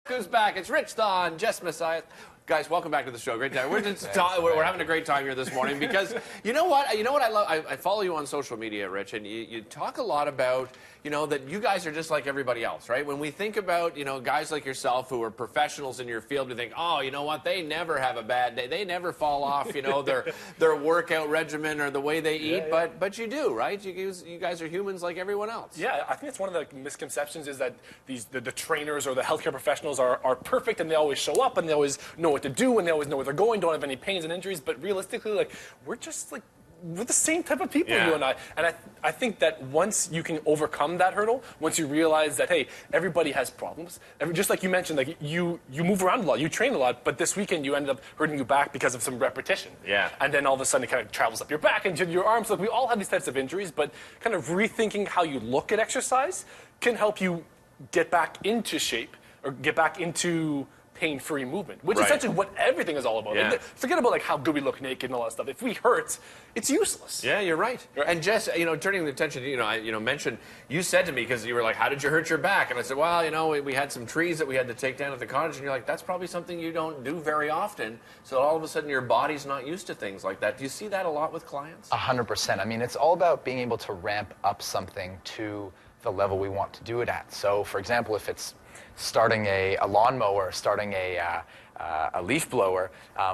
Who's back? It's Rich Thon, Jess Messiah. Guys, welcome back to the show. Great time. We're having a great time here this morning because you know what I love? I follow you on social media, Rich, and you talk a lot about, that you guys are just like everybody else, right? When we think about, guys like yourself who are professionals in your field, we think, oh, you know what? They never have a bad day. They never fall off, their workout regimen or the way they eat, but you do, right? You guys are humans like everyone else. Yeah, I think it's one of the misconceptions is that the trainers or the healthcare professionals are perfect and they always show up and they always know what to do and they always know where they're going, don't have any pains and injuries, but realistically, we're the same type of people, you and I. And I think that once you can overcome that hurdle, once you realize that, hey, everybody has problems, just like you mentioned, you move around a lot, you train a lot, but this weekend you ended up hurting your back because of some repetition. Yeah. And then all of a sudden it kind of travels up your back and your arms. Look, we all have these types of injuries, but kind of rethinking how you look at exercise can help you get back into shape or get back into pain-free movement, which is essentially what everything is all about. Yeah. Forget about how good we look naked and all that stuff. If we hurt, it's useless. Yeah, you're right. And Jess, turning the attention, mentioned, you said to me, because you were like, how did you hurt your back? And I said, well, we had some trees that we had to take down at the cottage, and you're like, that's probably something you don't do very often. So all of a sudden your body's not used to things like that. Do you see that a lot with clients? 100%. I mean, it's all about being able to ramp up something to the level we want to do it at. So, for example, if it's starting a lawnmower, starting a leaf blower,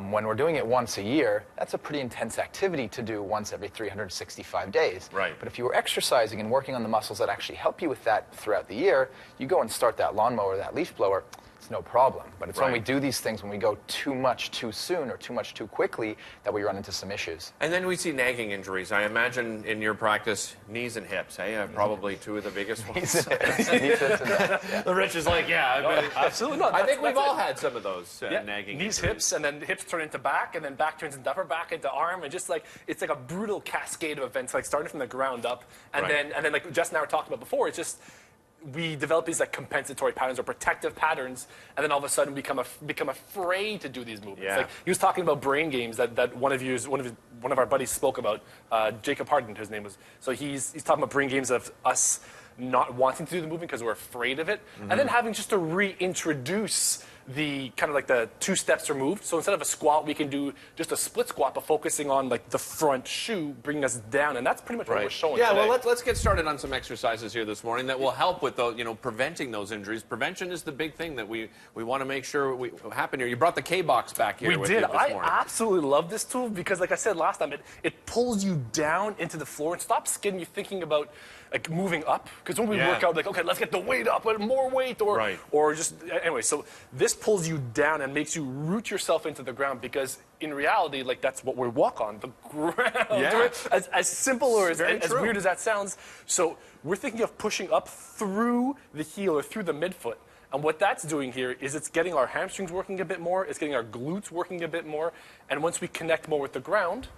when we're doing it once a year, that's a pretty intense activity to do once every 365 days. Right. But if you were exercising and working on the muscles that actually help you with that throughout the year, you go and start that lawnmower, that leaf blower, it's no problem. But it's when we do these things, when we go too much too soon or too much too quickly, that we run into some issues. And then we see nagging injuries. I imagine in your practice, knees and hips, probably two of the biggest ones. Knees and hips and that, yeah. The Rich is like, absolutely not. I think we've all had some of those nagging knees, injuries. hips, and then hips turn into back, and then back turns into upper back, into arm, and just it's like a brutal cascade of events, starting from the ground up, and then like Jess and I were talking about before, it's just we develop these compensatory patterns or protective patterns, and then all of a sudden become afraid to do these movements. Yeah. He was talking about brain games that one of our buddies spoke about. Jacob Harden, his name was. So he's talking about brain games of us not wanting to do the movement because we're afraid of it, and then having just to reintroduce the the 2 steps removed. So instead of a squat, we can do just a split squat, but focusing on the front shoe, bringing us down, and that's pretty much what we're showing today. Well, let's get started on some exercises here this morning that will help with those, preventing those injuries. Prevention is the big thing that we want to make sure we happen here. You brought the K-Box back here. We did. I absolutely love this tool because, like I said last time, it pulls you down into the floor and stops getting you thinking about moving up, because when we work out, okay, let's get the weight up, more weight, or just anyway. So this pulls you down and makes you root yourself into the ground, because in reality, that's what we walk on, the ground. Yeah. As simple or as weird as that sounds. So we're thinking of pushing up through the heel or through the midfoot. And what that's doing here is it's getting our hamstrings working a bit more, it's getting our glutes working a bit more, and once we connect more with the ground,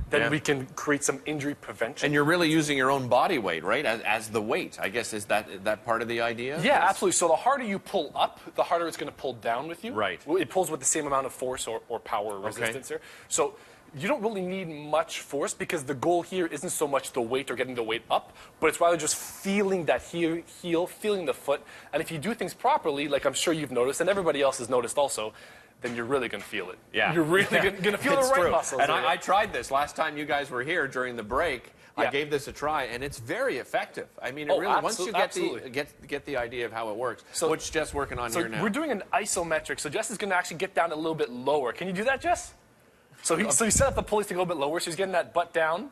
then we can create some injury prevention. And you're really using your own body weight, right, as the weight, I guess. Is that part of the idea? Yeah, absolutely. So the harder you pull up, the harder it's going to pull down with you. Right. It pulls with the same amount of force or power or resistance here. So you don't really need much force, because the goal here isn't so much the weight or getting the weight up, but it's rather just feeling that heel, feeling the foot. And if you do things properly, like I'm sure you've noticed, and everybody else has noticed also, then you're really going to feel it. Yeah. You're really going to feel the right muscles. And I tried this last time you guys were here during the break. I gave this a try, and it's very effective. I mean, it really, once you get the idea of how it works. So what's Jess working on here now? We're doing an isometric. So Jess is going to actually get down a little bit lower. Can you do that, Jess? So he set up the pulleys to go a bit lower, so he's getting that butt down.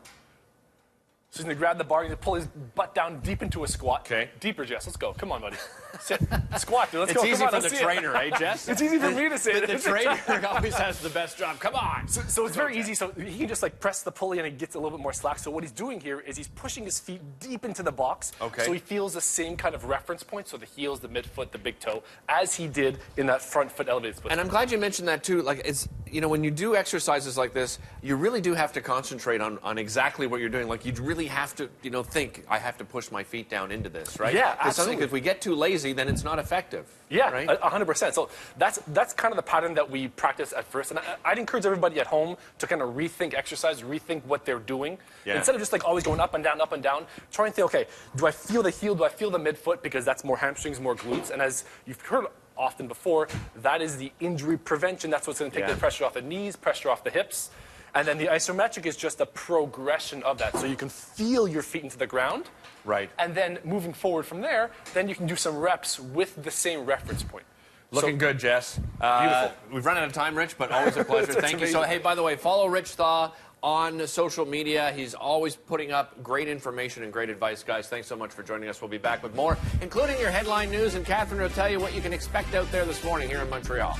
So he's going to grab the bar, he's going to pull his butt down deep into a squat. Okay. Deeper, Jess. Let's go. Come on, buddy. Sit. Squat, dude. Let's go. It's easy for the trainer, eh, Jess? It's easy for me to say it. The trainer always has the best job. Come on. So it's very easy. So he can just press the pulley and it gets a little bit more slack. So what he's doing here is he's pushing his feet deep into the box. Okay. So he feels the same kind of reference point. So the heels, the midfoot, the big toe, as he did in that front foot elevated split. And I'm glad you mentioned that too. It's when you do exercises like this, you really do have to concentrate on exactly what you're doing. You really have to, think, I have to push my feet down into this, right? Yeah, absolutely. If we get too lazy, then it's not effective. Yeah, right? 100%. So that's kind of the pattern that we practice at first. And I'd encourage everybody at home to kind of rethink exercise, rethink what they're doing. Yeah. Instead of just always going up and down, try and think, okay, do I feel the heel? Do I feel the midfoot? Because that's more hamstrings, more glutes. And as you've heard often before, that is the injury prevention. That's what's going to take the pressure off the knees, pressure off the hips. And then the isometric is just a progression of that. So you can feel your feet into the ground. Right. And then moving forward from there, then you can do some reps with the same reference point. Looking good, Jess. Beautiful. We've run out of time, Rich, but always a pleasure. Thank you. So, hey, by the way, follow Rich Thaw on social media. He's always putting up great information and great advice, guys. Thanks so much for joining us. We'll be back with more, including your headline news, and Catherine will tell you what you can expect out there this morning here in Montreal.